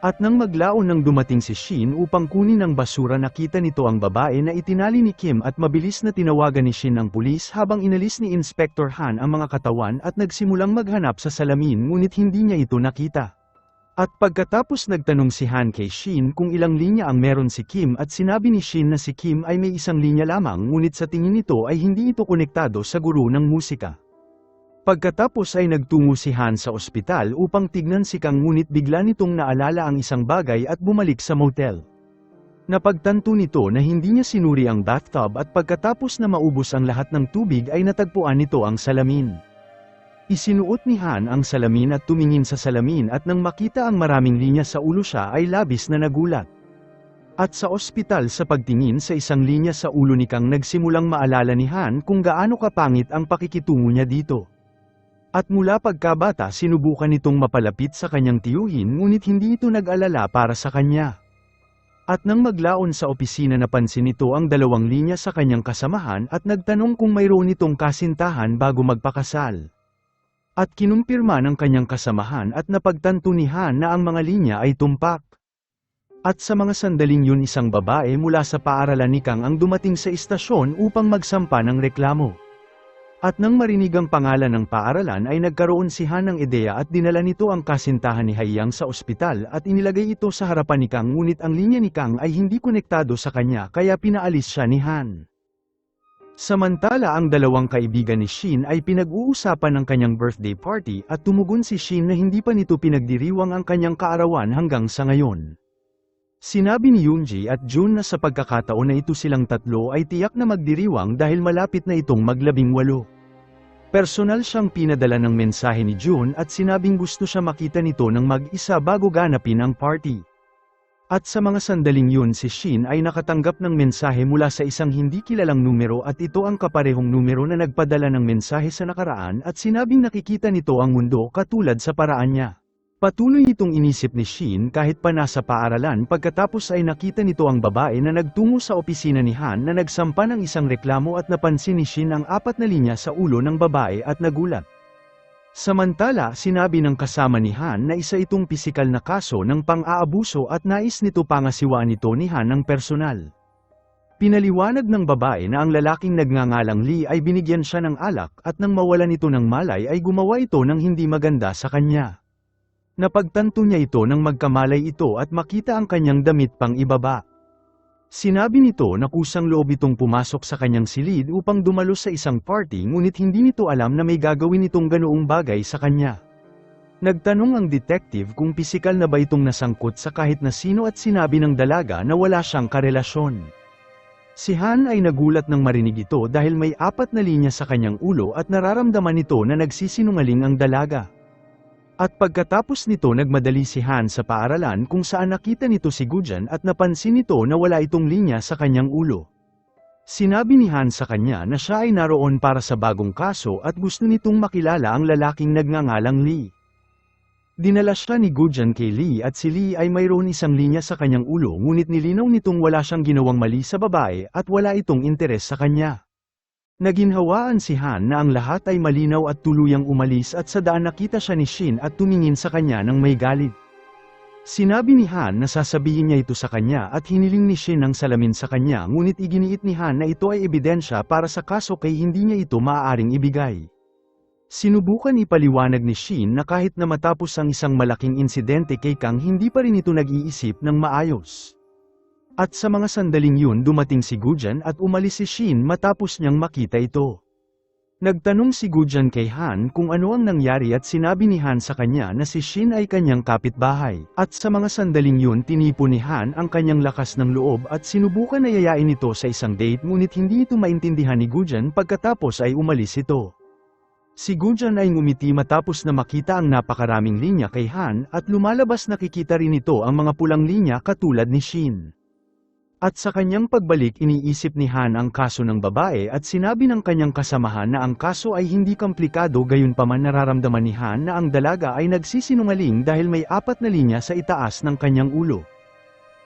At nang maglaon nang dumating si Shin upang kunin ang basura nakita nito ang babae na itinali ni Kim at mabilis na tinawagan ni Shin ang pulis habang inalis ni Inspector Han ang mga katawan at nagsimulang maghanap sa salamin ngunit hindi niya ito nakita. At pagkatapos nagtanong si Han kay Shin kung ilang linya ang meron si Kim at sinabi ni Shin na si Kim ay may isang linya lamang ngunit sa tingin nito ay hindi ito konektado sa guro ng musika. Pagkatapos ay nagtungo si Han sa ospital upang tignan si Kang ngunit bigla nitong naalala ang isang bagay at bumalik sa motel. Napagtanto nito na hindi niya sinuri ang bathtub at pagkatapos na maubos ang lahat ng tubig ay natagpuan nito ang salamin. Isinuot ni Han ang salamin at tumingin sa salamin at nang makita ang maraming linya sa ulo siya ay labis na nagulat. At sa ospital sa pagtingin sa isang linya sa ulo ni Kang nagsimulang maalala ni Han kung gaano kapangit ang pakikitungo niya dito. At mula pagkabata sinubukan nitong mapalapit sa kanyang tiyuhin ngunit hindi ito nag-alala para sa kanya. At nang maglaon sa opisina napansin nito ang dalawang linya sa kanyang kasamahan at nagtanong kung mayroon itong kasintahan bago magpakasal. At kinumpirma ng kanyang kasamahan at napagtanto ni Han na ang mga linya ay tumpak. At sa mga sandaling yun isang babae mula sa paaralan ni Kang ang dumating sa istasyon upang magsampa ng reklamo. At nang marinig ang pangalan ng paaralan ay nagkaroon si Han ng ideya at dinala nito ang kasintahan ni Haiyang sa ospital at inilagay ito sa harapan ni Kang ngunit ang linya ni Kang ay hindi konektado sa kanya kaya pinaalis siya ni Han. Samantala ang dalawang kaibigan ni Shin ay pinag-uusapan ng kanyang birthday party at tumugon si Shin na hindi pa nito pinagdiriwang ang kanyang kaarawan hanggang sa ngayon. Sinabi ni Yoonji at Jun na sa pagkakataon na ito silang tatlo ay tiyak na magdiriwang dahil malapit na itong mag-18. Personal siyang pinadala ng mensahe ni Jun at sinabing gusto siya makita nito ng mag-isa bago ganapin ang party. At sa mga sandaling yun si Shin ay nakatanggap ng mensahe mula sa isang hindi kilalang numero at ito ang kaparehong numero na nagpadala ng mensahe sa nakaraan at sinabing nakikita nito ang mundo katulad sa paraan niya. Patuloy itong inisip ni Shin kahit pa nasa paaralan pagkatapos ay nakita nito ang babae na nagtungo sa opisina ni Han na nagsampa ng isang reklamo at napansin ni Shin ang 4 na linya sa ulo ng babae at nagulat. Samantala sinabi ng kasama ni Han na isa itong pisikal na kaso ng pang-aabuso at nais nito pangasiwaan nito ni Han ng personal. Pinaliwanag ng babae na ang lalaking nagngangalang Lee ay binigyan siya ng alak at nang mawalan ito ng malay ay gumawa ito ng hindi maganda sa kanya. Napagtanto niya ito nang magkamalay ito at makita ang kanyang damit pang ibaba. Sinabi nito na kusang loob itong pumasok sa kanyang silid upang dumalo sa isang party ngunit hindi nito alam na may gagawin itong ganoong bagay sa kanya. Nagtanong ang detective kung pisikal na ba itong nasangkot sa kahit na sino at sinabi ng dalaga na wala siyang karelasyon. Si Han ay nagulat nang marinig ito dahil may 4 na linya sa kanyang ulo at nararamdaman nito na nagsisinungaling ang dalaga. At pagkatapos nito nagmadali si Han sa paaralan kung saan nakita nito si Gujan at napansin nito na wala itong linya sa kanyang ulo. Sinabi ni Han sa kanya na siya ay naroon para sa bagong kaso at gusto nitong makilala ang lalaking nagngangalang Lee. Dinala siya ni Gujan kay Lee at si Lee ay mayroon isang linya sa kanyang ulo ngunit nilinaw nitong wala siyang ginawang mali sa babae at wala itong interes sa kanya. Naginhawaan si Han na ang lahat ay malinaw at tuluyang umalis at sa daan nakita siya ni Shin at tumingin sa kanya ng may galit. Sinabi ni Han na sasabihin niya ito sa kanya at hiniling ni Shin ang salamin sa kanya ngunit iginiit ni Han na ito ay ebidensya para sa kaso kay hindi niya ito maaaring ibigay. Sinubukan ipaliwanag ni Shin na kahit na matapos ang isang malaking insidente kay Kang hindi pa rin ito nag-iisip ng maayos. At sa mga sandaling yun dumating si Gujan at umalis si Shin matapos niyang makita ito. Nagtanong si Gujan kay Han kung ano ang nangyari at sinabi ni Han sa kanya na si Shin ay kanyang kapitbahay. At sa mga sandaling yun tinipon ni Han ang kanyang lakas ng loob at sinubukan na yayain ito sa isang date ngunit hindi ito maintindihan ni Gujan pagkatapos ay umalis ito. Si Gujan ay ngumiti matapos na makita ang napakaraming linya kay Han at lumalabas nakikita rin ito ang mga pulang linya katulad ni Shin. At sa kanyang pagbalik iniisip ni Han ang kaso ng babae at sinabi ng kanyang kasamahan na ang kaso ay hindi komplikado gayunpaman nararamdaman ni Han na ang dalaga ay nagsisinungaling dahil may 4 na linya sa itaas ng kanyang ulo.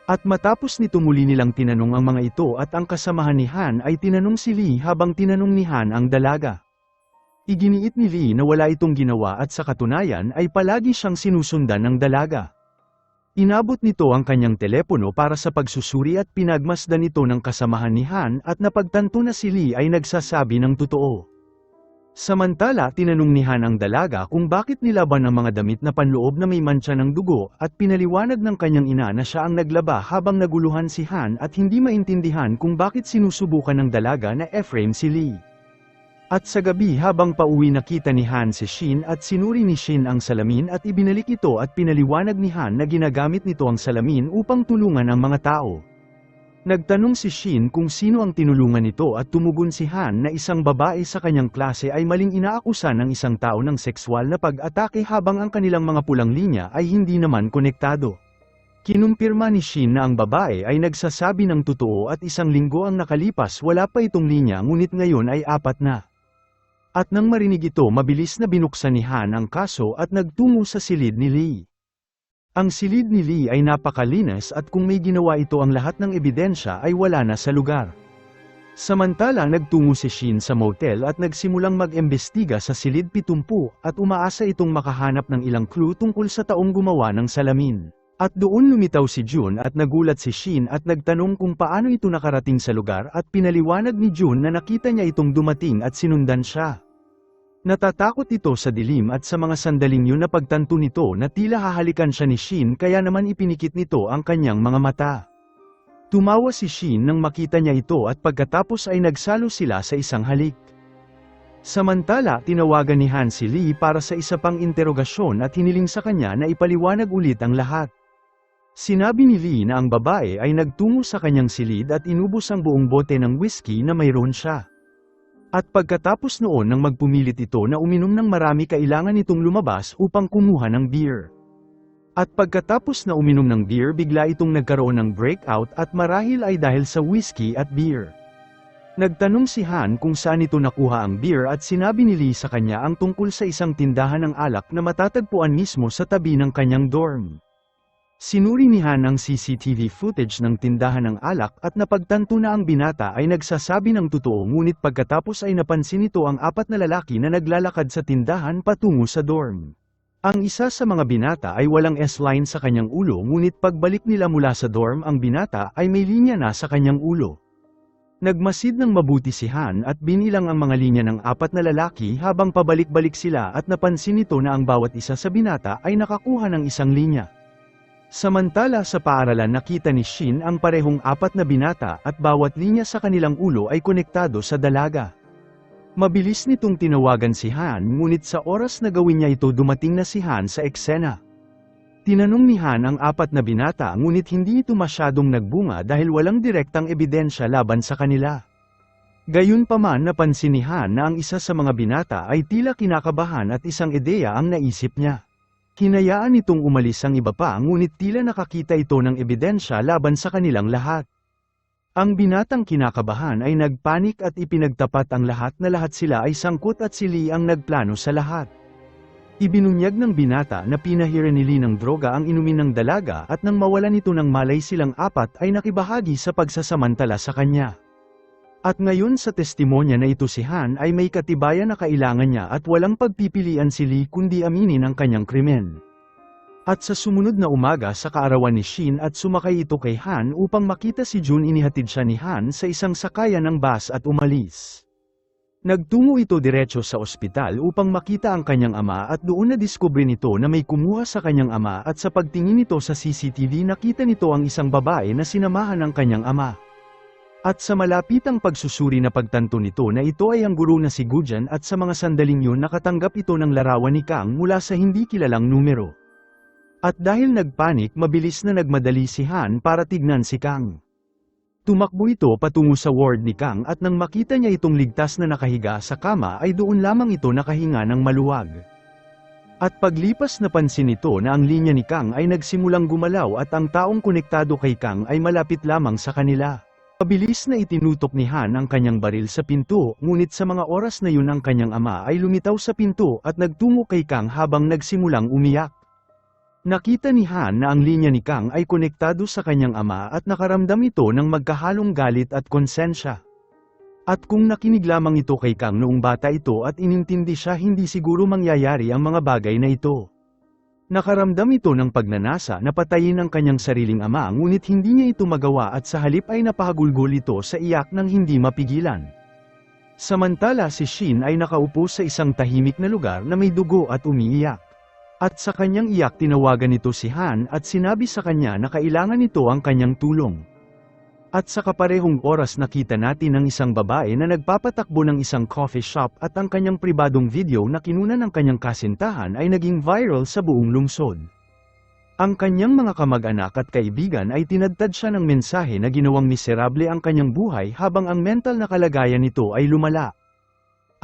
At matapos nito muli nilang tinanong ang mga ito at ang kasamahan ni Han ay tinanong si Lee habang tinanong ni Han ang dalaga. Iginiit ni Lee na wala itong ginawa at sa katunayan ay palagi siyang sinusundan ng dalaga. Inabot nito ang kanyang telepono para sa pagsusuri at pinagmasdan ito ng kasamahan ni Han at napagtanto na si Lee ay nagsasabi ng totoo. Samantala tinanong ni Han ang dalaga kung bakit nilaban ang mga damit na panloob na may mantsa ng dugo at pinaliwanag ng kanyang ina na siya ang naglaba habang naguluhan si Han at hindi maintindihan kung bakit sinusubukan ng dalaga na i-frame si Lee. At sa gabi habang pauwi nakita ni Han si Shin at sinuri ni Shin ang salamin at ibinalik ito at pinaliwanag ni Han na ginagamit nito ang salamin upang tulungan ang mga tao. Nagtanong si Shin kung sino ang tinulungan nito at tumugon si Han na isang babae sa kanyang klase ay maling inaakusa ng isang tao ng sexual na pag-atake habang ang kanilang mga pulang linya ay hindi naman konektado. Kinumpirma ni Shin na ang babae ay nagsasabi ng totoo at isang linggo ang nakalipas wala pa itong linya ngunit ngayon ay 4 na. At nang marinig ito mabilis na binuksan ni Han ang kaso at nagtungo sa silid ni Lee. Ang silid ni Lee ay napakalinis at kung may ginawa ito ang lahat ng ebidensya ay wala na sa lugar. Samantala nagtungo si Shin sa motel at nagsimulang mag-embestiga sa silid 70 at umaasa itong makahanap ng ilang clue tungkol sa taong gumawa ng salamin. At doon lumitaw si Jun at nagulat si Shin at nagtanong kung paano ito nakarating sa lugar at pinaliwanag ni Jun na nakita niya itong dumating at sinundan siya. Natatakot ito sa dilim at sa mga sandaling yun na pagtanto nito na tila hahalikan siya ni Shin kaya naman ipinikit nito ang kanyang mga mata. Tumawa si Shin nang makita niya ito at pagkatapos ay nagsalo sila sa isang halik. Samantala tinawagan ni Han si Lee para sa isa pang interogasyon at hiniling sa kanya na ipaliwanag ulit ang lahat. Sinabi ni Lee na ang babae ay nagtungo sa kanyang silid at inubos ang buong bote ng whiskey na mayroon siya. At pagkatapos noon nang magpumilit ito na uminom ng marami kailangan itong lumabas upang kumuha ng beer. At pagkatapos na uminom ng beer bigla itong nagkaroon ng breakout at marahil ay dahil sa whiskey at beer. Nagtanong si Han kung saan ito nakuha ang beer at sinabi ni Lee sa kanya ang tungkol sa isang tindahan ng alak na matatagpuan mismo sa tabi ng kanyang dorm. Sinuri ni Han ang CCTV footage ng tindahan ng alak at napagtanto na ang binata ay nagsasabi ng totoo ngunit pagkatapos ay napansin ito ang 4 na lalaki na naglalakad sa tindahan patungo sa dorm. Ang isa sa mga binata ay walang S-line sa kanyang ulo ngunit pagbalik nila mula sa dorm ang binata ay may linya na sa kanyang ulo. Nagmasid ng mabuti si Han at binilang ang mga linya ng 4 na lalaki habang pabalik-balik sila at napansin nito na ang bawat isa sa binata ay nakakuha ng isang linya. Samantala sa paaralan nakita ni Shin ang parehong 4 na binata at bawat linya sa kanilang ulo ay konektado sa dalaga. Mabilis nitong tinawagan si Han ngunit sa oras na gawin niya ito dumating na si Han sa eksena. Tinanong ni Han ang 4 na binata ngunit hindi ito masyadong nagbunga dahil walang direktang ebidensya laban sa kanila. Gayunpaman napansin ni Han na ang isa sa mga binata ay tila kinakabahan at isang ideya ang naisip niya. Hinayaan nitong umalis ang iba pa ngunit tila nakakita ito ng ebidensya laban sa kanilang lahat. Ang binatang kinakabahan ay nagpanik at ipinagtapat ang lahat na lahat sila ay sangkot at si Lee ang nagplano sa lahat. Ibinunyag ng binata na pinahiran ni Lee ng droga ang inumin ng dalaga at nang mawalan ito ng malay silang 4 ay nakibahagi sa pagsasamantala sa kanya. At ngayon sa testimonya na ito si Han ay may katibayan na kailangan niya at walang pagpipilian si Lee kundi aminin ang kanyang krimen. At sa sumunod na umaga sa kaarawan ni Shin at sumakay ito kay Han upang makita si Jun inihatid siya ni Han sa isang sakayan ng bus at umalis. Nagtungo ito diretso sa ospital upang makita ang kanyang ama at doon na diskubre nito na may kumuha sa kanyang ama at sa pagtingin nito sa CCTV nakita nito ang isang babae na sinamahan ng kanyang ama. At sa malapitang pagsusuri na pagtanto nito na ito ay ang guro na si Gujan at sa mga sandaling yun nakatanggap ito ng larawan ni Kang mula sa hindi kilalang numero. At dahil nagpanik mabilis na nagmadali si Han para tignan si Kang. Tumakbo ito patungo sa ward ni Kang at nang makita niya itong ligtas na nakahiga sa kama ay doon lamang ito nakahinga ng maluwag. At paglipas napansin nito na ang linya ni Kang ay nagsimulang gumalaw at ang taong konektado kay Kang ay malapit lamang sa kanila. Mabilis na itinutok ni Han ang kanyang baril sa pinto, ngunit sa mga oras na yun ang kanyang ama ay lumitaw sa pinto at nagtungo kay Kang habang nagsimulang umiyak. Nakita ni Han na ang linya ni Kang ay konektado sa kanyang ama at nakaramdam ito ng magkahalong galit at konsensya. At kung nakinig lamang ito kay Kang noong bata ito at inintindi siya hindi siguro mangyayari ang mga bagay na ito. Nakaramdam ito ng pagnanasa na patayin ang kanyang sariling ama ngunit hindi niya ito magawa at sa halip ay napahagulgol ito sa iyak ng hindi mapigilan. Samantala si Shin ay nakaupo sa isang tahimik na lugar na may dugo at umiiyak. At sa kanyang iyak tinawagan nito si Han at sinabi sa kanya na kailangan nito ang kanyang tulong. At sa kaparehong oras nakita natin ang isang babae na nagpapatakbo ng isang coffee shop at ang kanyang pribadong video na kinunan ng kanyang kasintahan ay naging viral sa buong lungsod. Ang kanyang mga kamag-anak at kaibigan ay tinadtad siya ng mensahe na ginawang miserable ang kanyang buhay habang ang mental na kalagayan nito ay lumala.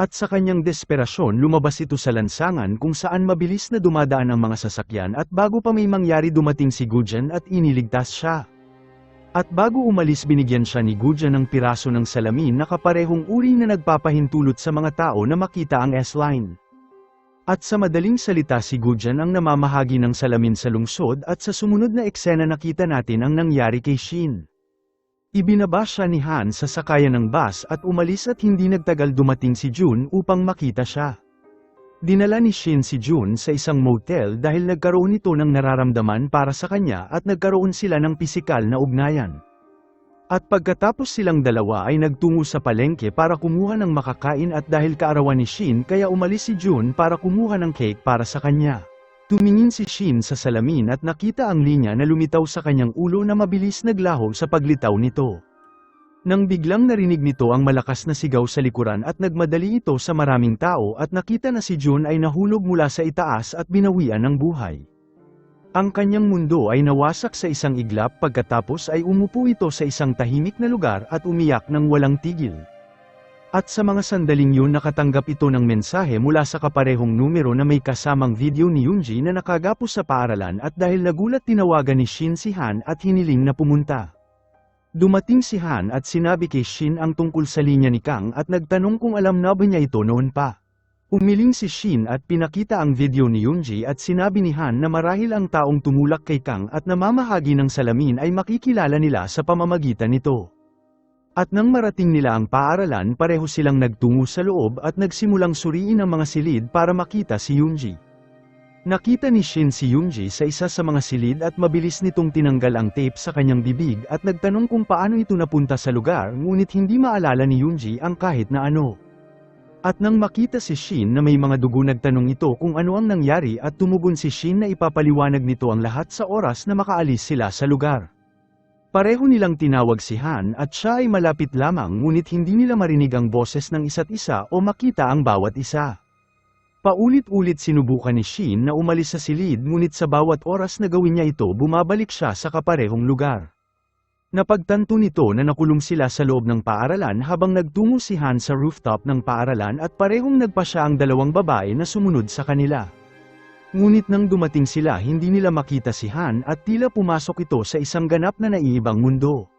At sa kanyang desperasyon lumabas ito sa lansangan kung saan mabilis na dumadaan ang mga sasakyan at bago pa may mangyari dumating si Gujan at iniligtas siya. At bago umalis binigyan siya ni Gujan ng piraso ng salamin na kaparehong uri na nagpapahintulot sa mga tao na makita ang S-line. At sa madaling salita si Gujan ang namamahagi ng salamin sa lungsod at sa sumunod na eksena nakita natin ang nangyari kay Shin. Ibinaba siya ni Han sa sakayan ng bus at umalis at hindi nagtagal dumating si Jun upang makita siya. Dinala ni Shin si Jun sa isang motel dahil nagkaroon ito ng nararamdaman para sa kanya at nagkaroon sila ng pisikal na ugnayan. At pagkatapos silang dalawa ay nagtungo sa palengke para kumuha ng makakain at dahil kaarawan ni Shin kaya umalis si Jun para kumuha ng cake para sa kanya. Tumingin si Shin sa salamin at nakita ang linya na lumitaw sa kanyang ulo na mabilis naglaho sa paglitaw nito. Nang biglang narinig nito ang malakas na sigaw sa likuran at nagmadali ito sa maraming tao at nakita na si Jun ay nahulog mula sa itaas at binawian ng buhay. Ang kanyang mundo ay nawasak sa isang iglap pagkatapos ay umupo ito sa isang tahimik na lugar at umiyak ng walang tigil. At sa mga sandaling yun nakatanggap ito ng mensahe mula sa kaparehong numero na may kasamang video ni Yoonji na nakagapos sa paaralan at dahil nagulat tinawagan ni Shin si Han at hiniling na pumunta. Dumating si Han at sinabi kay Shin ang tungkol sa linya ni Kang at nagtanong kung alam na ba niya ito noon pa. Umiling si Shin at pinakita ang video ni Yoonji at sinabi ni Han na marahil ang taong tumulak kay Kang at namamahagi ng salamin ay makikilala nila sa pamamagitan nito. At nang marating nila ang paaralan pareho silang nagtungo sa loob at nagsimulang suriin ang mga silid para makita si Yoonji. Nakita ni Shin si Yoonji sa isa sa mga silid at mabilis nitong tinanggal ang tape sa kanyang bibig at nagtanong kung paano ito napunta sa lugar ngunit hindi maalala ni Yoonji ang kahit na ano. At nang makita si Shin na may mga dugo nagtanong ito kung ano ang nangyari at tumugon si Shin na ipapaliwanag nito ang lahat sa oras na makaalis sila sa lugar. Pareho nilang tinawag si Han at siya ay malapit lamang ngunit hindi nila marinig ang boses ng isa't isa o makita ang bawat isa. Paulit-ulit sinubukan ni Shin na umalis sa silid ngunit sa bawat oras na gawin niya ito bumabalik siya sa kaparehong lugar. Napagtanto nito na nakulong sila sa loob ng paaralan habang nagtungo si Han sa rooftop ng paaralan at parehong nagpa siya ang dalawang babae na sumunod sa kanila. Ngunit nang dumating sila hindi nila makita si Han at tila pumasok ito sa isang ganap na naiibang mundo.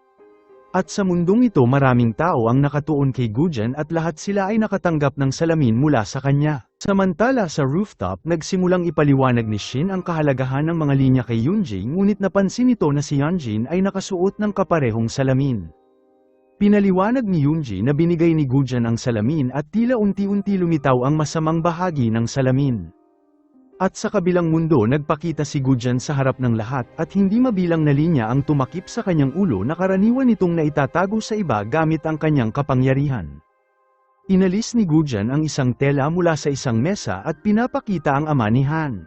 At sa mundong ito maraming tao ang nakatuon kay Gujan at lahat sila ay nakatanggap ng salamin mula sa kanya. Samantala sa rooftop nagsimulang ipaliwanag ni Shin ang kahalagahan ng mga linya kay Yoonji ngunit napansin nito na si Yeonjin ay nakasuot ng kaparehong salamin. Pinaliwanag ni Yoonji na binigay ni Gujan ang salamin at tila unti-unti lumitaw ang masamang bahagi ng salamin. At sa kabilang mundo nagpakita si Gujan sa harap ng lahat at hindi mabilang na linya ang tumakip sa kanyang ulo na karaniwan nitong naitatago sa iba gamit ang kanyang kapangyarihan. Inalis ni Gujan ang isang tela mula sa isang mesa at pinapakita ang ama ni Han.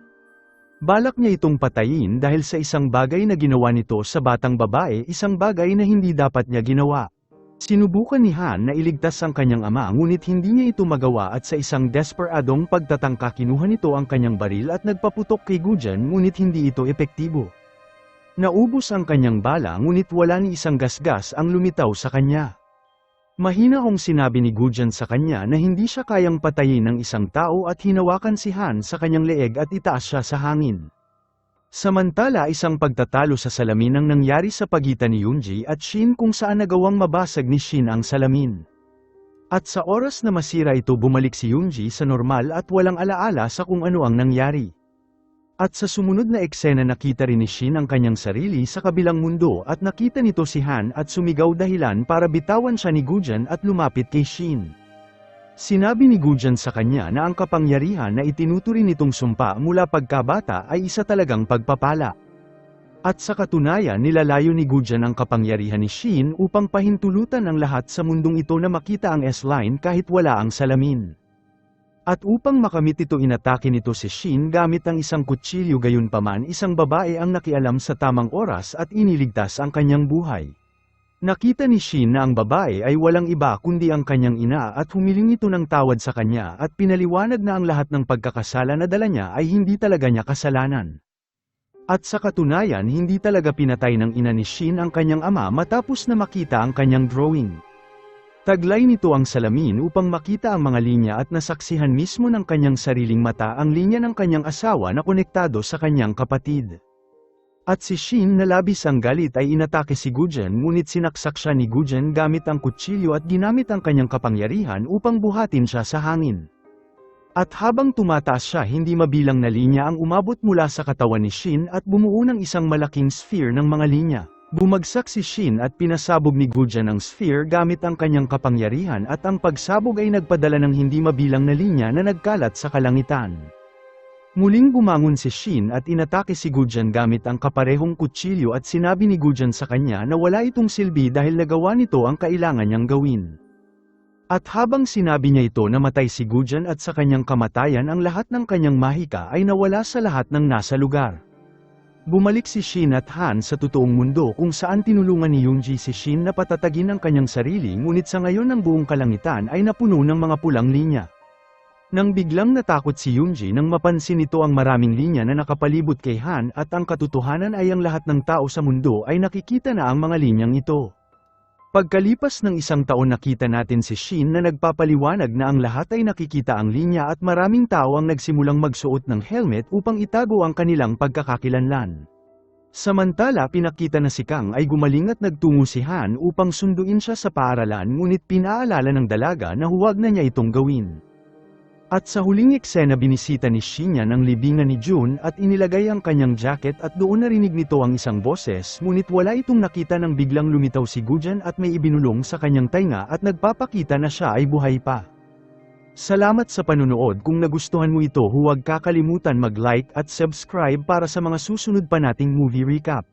Balak niya itong patayin dahil sa isang bagay na ginawa nito sa batang babae isang bagay na hindi dapat niya ginawa. Sinubukan ni Han na iligtas ang kanyang ama ngunit hindi niya ito magawa at sa isang desperadong pagtatangka kinuha nito ang kanyang baril at nagpaputok kay Gujan ngunit hindi ito epektibo. Naubos ang kanyang bala ngunit wala ni isang gasgas ang lumitaw sa kanya. Mahinahong sinabi ni Gujan sa kanya na hindi siya kayang patayin ng isang tao at hinawakan si Han sa kanyang leeg at itaas siya sa hangin. Samantala isang pagtatalo sa salamin ang nangyari sa pagitan ni Yoonji at Shin kung saan nagawang mabasag ni Shin ang salamin. At sa oras na masira ito bumalik si Yoonji sa normal at walang alaala sa kung ano ang nangyari. At sa sumunod na eksena nakita rin ni Shin ang kanyang sarili sa kabilang mundo at nakita nito si Han at sumigaw dahilan para bitawan siya ni Gujan at lumapit kay Shin. Sinabi ni Gujan sa kanya na ang kapangyarihan na itinuturing nitong sumpa mula pagkabata ay isa talagang pagpapala. At sa katunayan nilalayo ni Gujan ang kapangyarihan ni Shin upang pahintulutan ang lahat sa mundong ito na makita ang S-Line kahit wala ang salamin. At upang makamit ito inatake nito si Shin gamit ang isang kutsilyo, gayunpaman isang babae ang nakialam sa tamang oras at iniligtas ang kanyang buhay. Nakita ni Shin na ang babae ay walang iba kundi ang kanyang ina at humiling ito ng tawad sa kanya at pinaliwanag na ang lahat ng pagkakasala na dala niya ay hindi talaga niya kasalanan. At sa katunayan hindi talaga pinatay ng ina ni Shin ang kanyang ama matapos na makita ang kanyang drawing. Taglay nito ang salamin upang makita ang mga linya at nasaksihan mismo ng kanyang sariling mata ang linya ng kanyang asawa na konektado sa kanyang kapatid. At si Shin na labis ang galit ay inatake si Gujan ngunit sinaksak siya ni Gujan gamit ang kutsilyo at ginamit ang kanyang kapangyarihan upang buhatin siya sa hangin. At habang tumataas siya hindi mabilang na linya ang umabot mula sa katawan ni Shin at bumuo ng isang malaking sphere ng mga linya. Bumagsak si Shin at pinasabog ni Gujan ang sphere gamit ang kanyang kapangyarihan at ang pagsabog ay nagpadala ng hindi mabilang na linya na nagkalat sa kalangitan. Muling bumangon si Shin at inatake si Gujan gamit ang kaparehong kutsilyo at sinabi ni Gujan sa kanya na wala itong silbi dahil nagawa nito ang kailangan niyang gawin. At habang sinabi niya ito namatay si Gujan at sa kanyang kamatayan ang lahat ng kanyang mahika ay nawala sa lahat ng nasa lugar. Bumalik si Shin at Han sa totoong mundo kung saan tinulungan ni Yoonji si Shin na patatagin ang kanyang sarili ngunit sa ngayon ang buong kalangitan ay napuno ng mga pulang linya. Nang biglang natakot si Yoonji nang mapansin nito ang maraming linya na nakapalibot kay Han at ang katotohanan ay ang lahat ng tao sa mundo ay nakikita na ang mga linyang ito. Pagkalipas ng isang taon nakita natin si Shin na nagpapaliwanag na ang lahat ay nakikita ang linya at maraming tao ang nagsimulang magsuot ng helmet upang itago ang kanilang pagkakakilanlan. Samantala pinakita na si Kang ay gumaling at nagtungo si Han upang sunduin siya sa paaralan ngunit pinaalala ng dalaga na huwag na niya itong gawin. At sa huling eksena binisita ni Shin ang libingan ni Jun at inilagay ang kanyang jacket at doon narinig nito ang isang boses ngunit wala itong nakita nang biglang lumitaw si Gujan at may ibinulong sa kanyang tainga at nagpapakita na siya ay buhay pa. Salamat sa panunood. Kung nagustuhan mo ito huwag kakalimutan mag-like at subscribe para sa mga susunod pa nating movie recap.